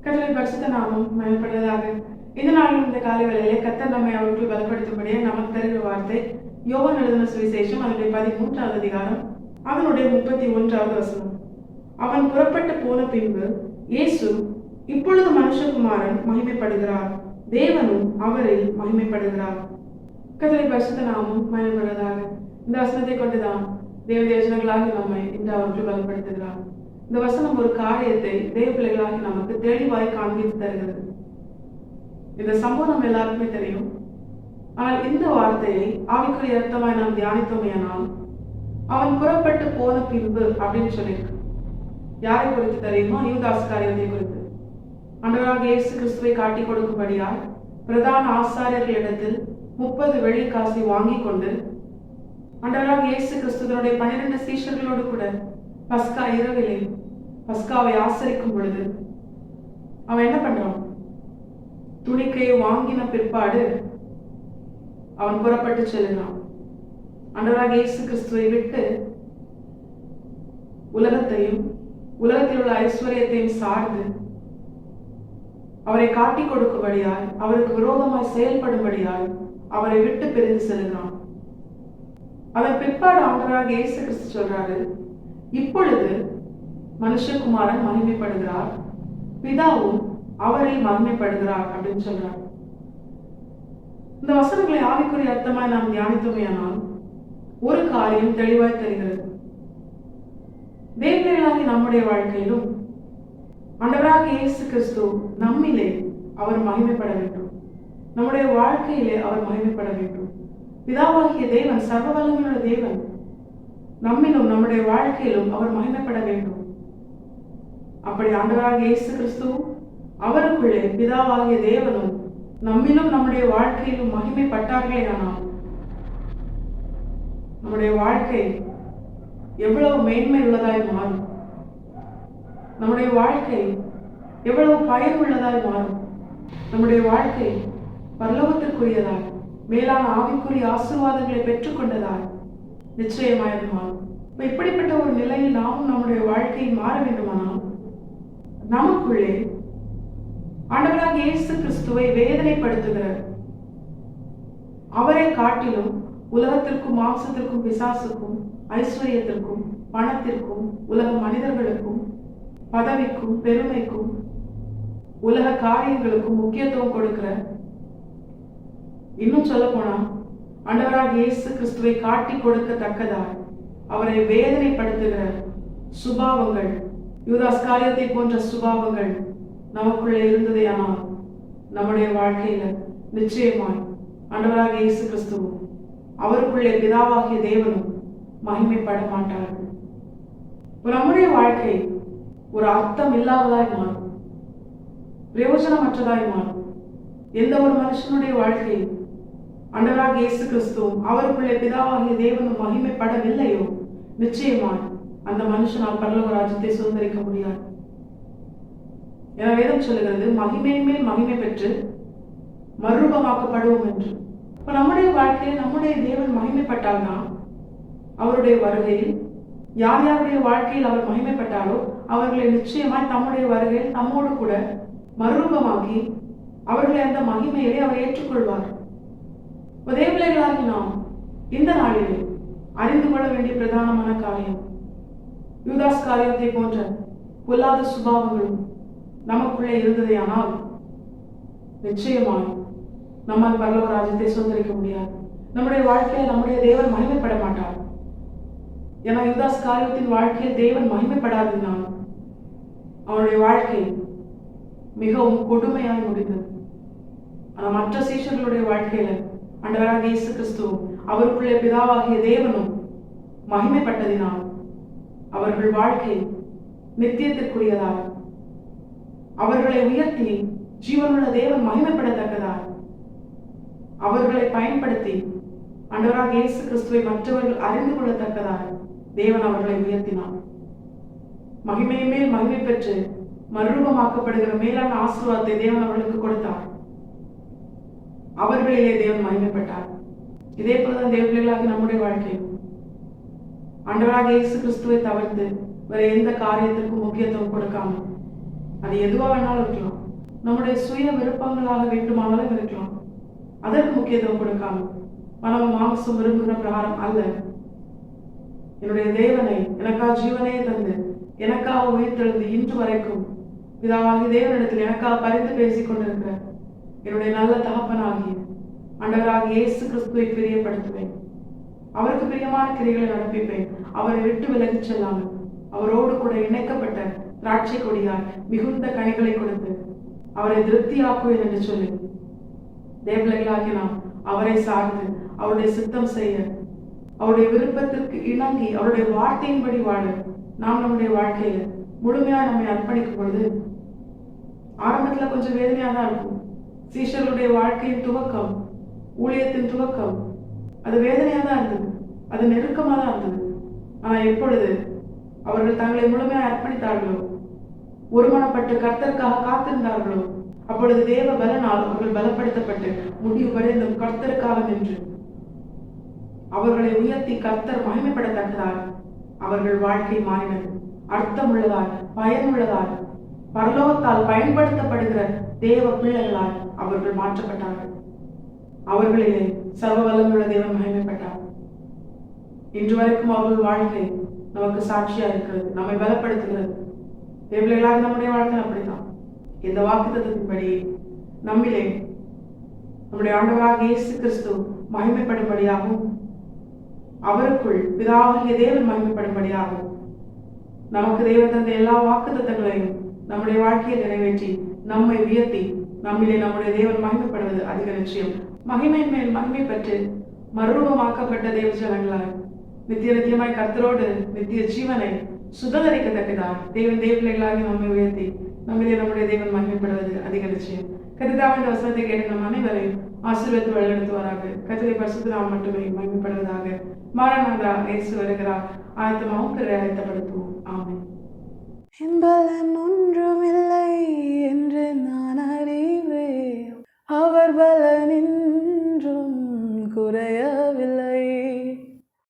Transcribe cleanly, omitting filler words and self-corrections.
கர்த்தரின் பரிசுத்த நாமம் மகிமைப்படுவதாக. இந்த நாளில் இந்த காலை வேளையிலே கர்த்தர் நம்மை அவர்கள் பலப்படுத்தும்படியே நமக்கு தருகிற வார்த்தை யோவான் எழுதின சுவிசேஷம் அதனுடைய 13வது அதிகாரம் அதனுடைய 31வது வசனம். அவன் புறப்பட்டு போன பின்பு இயேசு, இப்பொழுது மனுஷகுமாரன் மகிமைப்படுகிறார், தேவனும் அவரில் மகிமைப்படுகிறார். கர்த்தரின் பரிசுத்த நாமம் மகிமைப்படுவதாக. இந்த வசனத்தை கொண்டுதான் தேவ தேவஜனங்களாக நம்மை இன்று அவர்கள் பலப்படுத்துகிறார். இந்த வசனம் ஒரு காரியத்தை தேவ பிள்ளைகளாகி நமக்கு தெளிவாய் காண்பித்து தருகிறது. இந்த சம்பவம் நம்ம எல்லாருக்குமே தெரியும். ஆனால் இந்த வார்த்தையை ஆவிக்குரிய அர்த்தமாய் நாம் தியானித்தோமையானால், அவன் புறப்பட்டு போன பின்பு அப்படின்னு சொல்லியிருக்கு. யாரை குறித்து தெரியுமா? யூதாஸ் காரியத்தை குறித்து. ஆண்டவராகிய இயேசு கிறிஸ்துவை காட்டி கொடுக்கும்படியால் பிரதான ஆசாரியர்களிடத்தில் 30 வெள்ளிக்காசை வாங்கி கொண்டு ஆண்டவராகிய இயேசு கிறிஸ்துவனுடைய 12 சீஷர்களோடு கூட பஸ்கா இரவிலே பஸ்காவை ஆசரிக்கும் பொழுது அவன் என்ன பண்றான்? துணிக்கையை வாங்கின பிற்பாடு அவன் புறப்பட்டு செல்கிறான். ஆண்டவராகிய இயேசு கிறிஸ்துவை விட்டு உலகத்தையும் உலகத்தில் உள்ள ஐஸ்வர்யத்தையும் சார்ந்து அவரை காட்டி கொடுக்கும்படியால், அவருக்கு விரோதமாய் செயல்படும்படியால் அவரை விட்டு பிரிந்து செல்கிறான். அதன் பிற்பாடு ஆண்டவராகிய இயேசு கிறிஸ்து சொல்றாரு, இப்பொழுது மனுஷகுமாரன் மகிமைப்படுகிறார், பிதாவும் அவரில் மகிமைப்படுகிறார் அப்படின்னு சொல்றார். இந்த வசனங்களை ஆவிக்குரிய அர்த்தமாய் நாம் தியானித்தோமையானால் ஒரு காரியம் தெளிவாய் தெரிகிறது. தேவர்களாகி நம்முடைய வாழ்க்கையிலும் ஆண்டவராகிய இயேசு கிறிஸ்து நம்மிலே அவர் மகிமைப்பட வேண்டும், நம்முடைய வாழ்க்கையிலே அவர் மகிமைப்பட வேண்டும். பிதாவாகிய தேவன், சர்வ வல்லமையுள்ள தேவன் நம்மிலும் நம்முடைய வாழ்க்கையிலும் அவர் மகிமைப்பட வேண்டும். அப்படி ஆண்டவராகிய இயேசு கிறிஸ்து அவருக்குள்ளே பிதாவாகிய தேவனும் நம்மிலும் நம்முடைய வாழ்க்கையிலும் மகிமைப்பட்டார்களே ஆனால் நம்முடைய வாழ்க்கை எவ்வளவு மேன்மை உள்ளதாய் மாறும், நம்முடைய வாழ்க்கை எவ்வளவு பயன் உள்ளதாய் மாறும், நம்முடைய வாழ்க்கை பரலோகத்திற்குரியதாய் மேலான ஆவிக்குரிய ஆசீர்வாதங்களை பெற்றுக்கொண்டதாய் நிச்சயமாய் மாறும். இப்படிப்பட்ட ஒரு நிலையில் நாமும் நம்முடைய வாழ்க்கையை மாற வேண்டுமானால் நமக்குள்ளே ஆண்டவராகிய இயேசு கிறிஸ்துவை வேதனைப்படுத்துகிற அவரை காட்டிலும் உலகத்திற்கும் மாம்சத்திற்கும் பிசாசுக்கும் ஐஸ்வர்யத்திற்கும் பணத்திற்கும் உலக மனிதர்களுக்கும் பதவிக்கும் பெருமைக்கும் உலக காரியங்களுக்கும் முக்கியத்துவம் கொடுக்கிற, இன்னும் சொல்ல போனா ஆண்டவராகிய இயேசு கிறிஸ்துவை காட்டி கொடுக்கத்தக்கதாய் அவரை வேதனைப்படுத்துகிற சுபாவங்கள், யூதாஸ் காரியத்தை போன்ற சுபாவங்கள் நமக்குள்ளே இருந்ததேயானால் நம்முடைய வாழ்க்கையில நிச்சயமாய் ஆண்டவராகிய இயேசு கிறிஸ்துவும் அவருக்குள்ளே பிதாவாகிய தேவனும் மகிமைப்பட மாட்டார்கள். நம்முடைய வாழ்க்கை ஒரு அர்த்தம் இல்லாததாய் மாறும், பிரயோஜனமற்றதாய் மாறும். எந்த ஒரு மனுஷனுடைய வாழ்க்கை ஆண்டவராகிய இயேசு கிறிஸ்துவும் அவருக்குள்ளே பிதாவாகிய தேவனும் மகிமைப்படவில்லையோ நிச்சயமாய் அந்த மனுஷனால் பரலோக ராஜ்யத்தை சுதந்திரிக்க முடியாது. என வேதம் சொல்லுகிறது, மகிமையின் மேல் மகிமை பெற்று மறுரூபமாக்கப்படுவோம் என்று. இப்ப நம்முடைய வாழ்க்கையில் நம்முடைய தேவன் மகிமைப்பட்டால்தான் அவருடைய வருகையில் யார் யாருடைய வாழ்க்கையில் அவர் மகிமைப்பட்டாரோ அவர்களை நிச்சயமாய் தம்முடைய வருகையில் நம்மோடு கூட மறுரூபமாக்கி அவர்களை அந்த மகிமையிலே அவர் ஏற்றுக்கொள்வார். தேவர்களாகி நாம் இந்த நாளிலே அறிந்து கொள்ள வேண்டிய பிரதானமான காரியம், யூதாஸ் காரியத்தை போன்ற பொல்லாத சுபாவங்களும் நமக்குள்ளே இருந்ததேயானால் நிச்சயமாய் நம்மால் பரலோக ராஜ்யத்தை சுதந்திரிக்க முடியாது. நம்முடைய வாழ்க்கையில் நம்முடைய தேவன் மகிமைப்பட மாட்டார். ஏன்னா யூதாஸ் காரியத்தின் வாழ்க்கையில் தேவன் மகிமைப்படாததினால் அவனுடைய வாழ்க்கை மிகவும் கொடுமையாய் முடிந்தது. ஆனால் மற்ற சீஷர்களுடைய வாழ்க்கையில ஆண்டவராகிய இயேசு கிறிஸ்துவும் அவருக்குள்ளே பிதாவாகிய தேவனும் மகிமைப்பட்டதினால் அவர்கள் வாழ்க்கை நித்தியத்திற்குரியதாய் அவர்களை உயர்த்தி ஜீவனுள்ள தேவன் மகிமைப்படத்தக்கதாய் அவர்களை பயன்படுத்தி ஆண்டவராகிய இயேசு கிறிஸ்துவை மற்றவர்கள் அறிந்து கொள்ளத்தக்கதாய் தேவன் அவர்களை உயர்த்தினார். மகிமை மேல் மகிமை பெற்று மறுரூபமாக்கப்படுகிற மேலான ஆசீர்வாதத்தை தேவன் அவர்களுக்கு கொடுத்தார். அவர்களிலே தேவன் மகிமைப்பட்டார். இதே போலதான் தேவர்களாகி நம்முடைய வாழ்க்கையும் ஆண்டவராகிய இயேசு கிறிஸ்துவை தவிர்த்து வேற எந்த காரியத்திற்கும் முக்கியத்துவம் கொடுக்காம அது எதுவாக வேணாலும் இருக்கலாம். நம்முடைய சுய விருப்பங்களாக வேண்டுமானாலும் இருக்கலாம். அதற்கு முக்கியத்துவம் கொடுக்காம மனம் மாம்சம் விரும்புகிற பிரகாரம் அல்ல, என்னுடைய தேவனை எனக்காக ஜீவனையே தந்து எனக்காக உயிர்த்தெழுந்து இன்று வரைக்கும் பிதாவாகிய தேவனிடத்தில் எனக்காக பரிந்து பேசிக் கொண்டிருக்கிற என்னுடைய நல்ல தகப்பனாகிய ஆண்டவராகிய இயேசு கிறிஸ்துவை பிரியப்படுத்துவேன். அவருக்கு பிரியமான கிரிகளை நடப்பிப்பேன். அவரை விட்டு விலகிச் செல்லாமல் அவரோடு கூட இணைக்கப்பட்ட திராட்சை கொடியால் மிகுந்த கனிகளை கொடுத்து அவரை திருப்தியாக்குவேன் என்று சொல்லி தேவர்களாகி நாம் அவரை சார்ந்து அவருடைய சித்தம் செய்ய, அவருடைய விருப்பத்திற்கு இணங்கி அவருடைய வார்த்தையின்படி வாழ நாம் நம்முடைய வாழ்க்கையில முழுமையா நம்மை அர்ப்பணிக்கும் பொழுது ஆரம்பத்துல கொஞ்சம் வேதனையா தான் இருக்கும். சீஷர்களுடைய வாழ்க்கையின் துவக்கம், ஊழியத்தின் துவக்கம், அது வேதனையா தான் இருந்தது, அது நெருக்கமா தான் இருந்தது. ஆனா எப்பொழுது அவர்கள் தங்களை முழுமையா அர்ப்பணித்தார்களோ, ஒருமனப்பட்டு கர்த்தருக்காக காத்திருந்தார்களோ, அப்பொழுது தேவ பலனால் அவர்கள் பலப்படுத்தப்பட்டு முடிவு வரை இந்த கர்த்தருக்காக நின்று அவர்களை உயர்த்தி கர்த்தர் மகிமைப்படத்தக்கதால் அவர்கள் வாழ்க்கை மாறினது. அர்த்தமுள்ளதால், பயனுள்ளதால், பரலோகத்தால் பயன்படுத்தப்படுகிற தேவ பிள்ளைகளால் அவர்கள் மாற்றப்பட்டார்கள். அவர்களிலே சர்வ வல்லமுள்ள தேவன் மகிமைப்பட்டார். இன்று வரைக்கும் அவர்கள் வாழ்க்கை நமக்கு சாட்சியா இருக்கிறது, நம்மை பலப்படுத்துகிறது. தேவர்களாக நம்முடைய வாழ்க்கை அப்படித்தான். இந்த வாக்குத்தத்தத்தின்படி நம்மிலே நம்முடைய ஆண்டவராகிய இயேசு கிறிஸ்து மகிமைப்படும்படியாகவும் அவருக்குள் பிதாவாகிய தேவன் மகிமைப்படும்படியாகவும் நமக்கு தேவன் தந்த எல்லா வாக்குத்தத்தங்களையும் நம்முடைய வாழ்க்கையை நிறைவேற்றி நம்மை உயர்த்தி நம்மிலே நம்முடைய தேவன் மகிமைப்படுவது அதிக நிச்சயம். மகிமையின் மேல் மகிமை பெற்று மறுரூபமாக்கப்பட்ட தேவ ஜனங்களாய் நித்திய நித்தியமாய் கர்த்தரோடு நித்திய ஜீவனை சுதந்திரிக்கத்தக்கதால் தேவன் தேவர்களாகி நம்மை உயர்த்தி நம்மிலே நம்முடைய தேவன் மகிமைப்படுவது அதிக நிச்சயம். கர்த்தாவின் வசனத்தை கேட்டு நம் அனைவரையும் ஆசீர்வதித்து வழிநடத்துவாராக. கர்த்தரை பரிசுத்த நாமம் மட்டுமே மகிமைப்படுவதாக. மாரநாதா இயேசு வருகிறார், ஆயத்தமாகவும் ஆயத்தப்படுத்துவோம். ஆமென்.